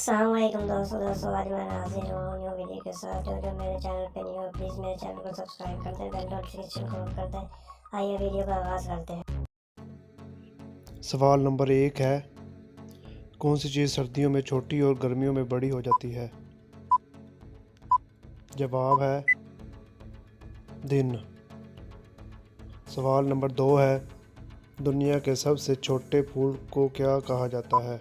अस्सलामुअलैकुम दोस्तों आज मैं हाजिर हुआ हूँ न्यू वीडियो के साथ। जो मेरे चैनल पे न्यू है प्लीज़ मेरे चैनल को सब्सक्राइब कर दें, बेल नोटिफिकेशन को ऑन कर दें। आइए वीडियो का आगाज़ करते हैं। सवाल नंबर 1 है, कौन सी चीज़ सर्दियों में छोटी और गर्मियों में बड़ी हो जाती है? जवाब है दिन। सवाल नंबर 2 है, दुनिया के सबसे छोटे फूल को क्या कहा जाता है?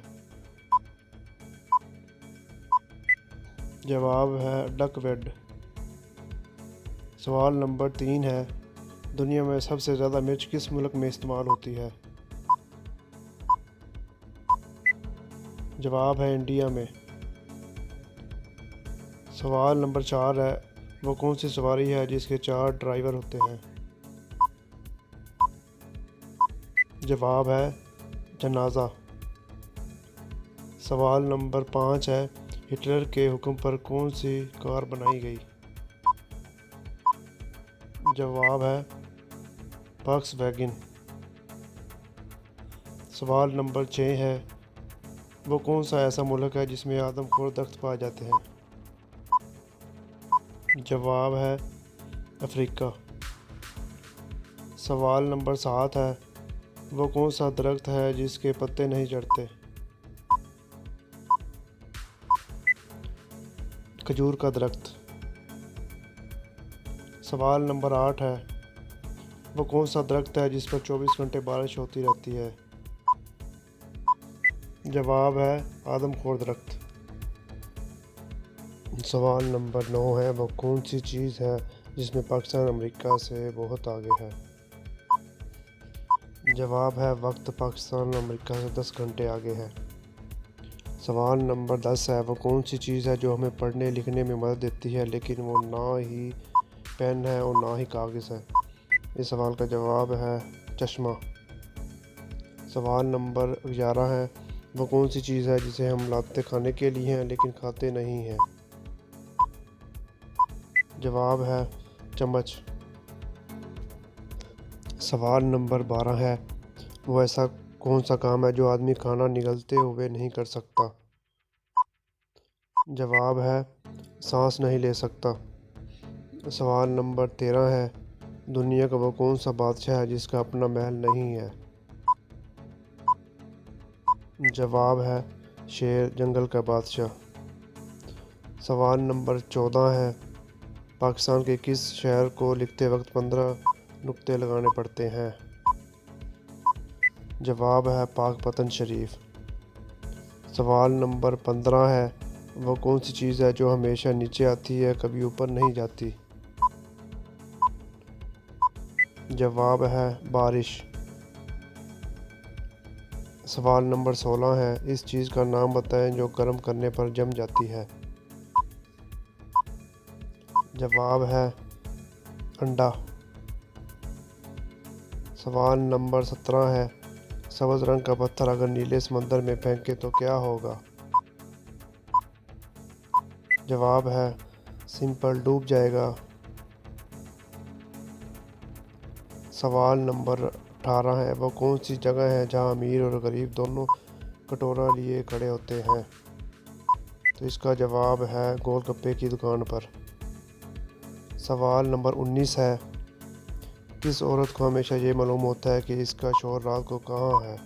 जवाब है डकवेड। सवाल नंबर 3 है, दुनिया में सबसे ज़्यादा मिर्च किस मुल्क में इस्तेमाल होती है? जवाब है इंडिया में। सवाल नंबर 4 है, वो कौन सी सवारी है जिसके 4 ड्राइवर होते हैं? जवाब है जनाजा। सवाल नंबर 5 है, हिटलर के हुक्म पर कौन सी कार बनाई गई? जवाब है वॉक्सवैगन। सवाल नंबर 6 है, वो कौन सा ऐसा मुल्क है जिसमें आदमखोर दख्त पाए जाते हैं? जवाब है अफ्रीका। सवाल नंबर 7 है, वो कौन सा दरख्त है जिसके पत्ते नहीं झड़ते? खजूर का दरख्त। सवाल नंबर 8 है, वो कौन सा दरख्त है जिस पर 24 घंटे बारिश होती रहती है? जवाब है आदमखोर दरख्त। सवाल नंबर 9 है, वो कौन सी चीज़ है जिसमें पाकिस्तान अमेरिका से बहुत आगे है? जवाब है वक्त, पाकिस्तान अमेरिका से 10 घंटे आगे है। सवाल नंबर 10 है, वो कौन सी चीज़ है जो हमें पढ़ने लिखने में मदद देती है लेकिन वो ना ही पेन है और ना ही कागज़ है? इस सवाल का जवाब है चश्मा। सवाल नंबर 11 है, वो कौन सी चीज़ है जिसे हम लाते खाने के लिए हैं लेकिन खाते नहीं हैं? जवाब है चम्मच। सवाल नंबर 12 है, वो ऐसा कौन सा काम है जो आदमी खाना निगलते हुए नहीं कर सकता? जवाब है सांस नहीं ले सकता। सवाल नंबर 13 है, दुनिया का वो कौन सा बादशाह है जिसका अपना महल नहीं है? जवाब है शेर, जंगल का बादशाह। सवाल नंबर 14 है, पाकिस्तान के किस शहर को लिखते वक्त 15 नुक्ते लगाने पड़ते हैं? जवाब है पाकपतन शरीफ। सवाल नंबर 15 है, वो कौन सी चीज़ है जो हमेशा नीचे आती है कभी ऊपर नहीं जाती? जवाब है बारिश। सवाल नंबर 16 है, इस चीज़ का नाम बताएं जो गर्म करने पर जम जाती है? जवाब है अंडा। सवाल नंबर 17 है, सब्ज़ रंग का पत्थर अगर नीले समंदर में फेंके तो क्या होगा? जवाब है सिंपल, डूब जाएगा। सवाल नंबर 18 है, वो कौन सी जगह है जहां अमीर और गरीब दोनों कटोरा लिए खड़े होते हैं? तो इसका जवाब है गोलगप्पे की दुकान पर। सवाल नंबर 19 है, किस औरत को हमेशा ये मालूम होता है कि इसका शौहर रात को कहाँ है?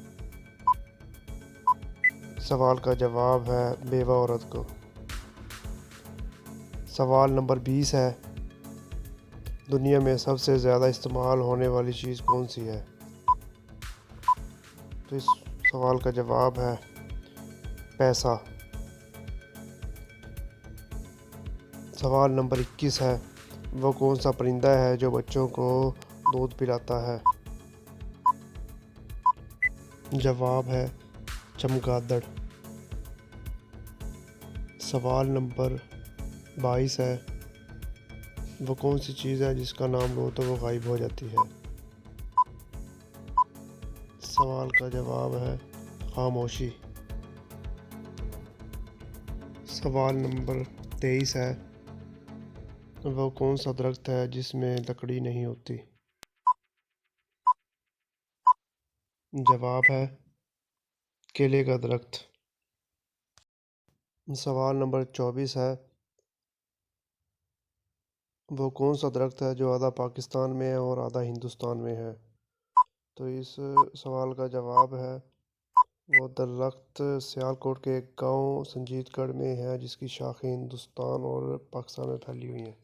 सवाल का जवाब है बेवा औरत को। सवाल नंबर 20 है, दुनिया में सबसे ज़्यादा इस्तेमाल होने वाली चीज़ कौन सी है? तो इस सवाल का जवाब है पैसा। सवाल नंबर 21 है, वो कौन सा परिंदा है जो बच्चों को दूध पिलाता है? जवाब है चमगादड़। सवाल नंबर 22 है, वो कौन सी चीज़ है जिसका नाम लो तो वो गायब हो जाती है? सवाल का जवाब है खामोशी। सवाल नंबर 23 है, वो कौन सा दरख्त है जिसमें लकड़ी नहीं होती? जवाब है केले का दरख्त। सवाल नंबर 24 है, वो कौन सा दरख्त है जो आधा पाकिस्तान में है और आधा हिंदुस्तान में है? तो इस सवाल का जवाब है, वो दरख्त सियालकोट के एक गांव संजीदगढ़ में है जिसकी शाखें हिंदुस्तान और पाकिस्तान में फैली हुई हैं।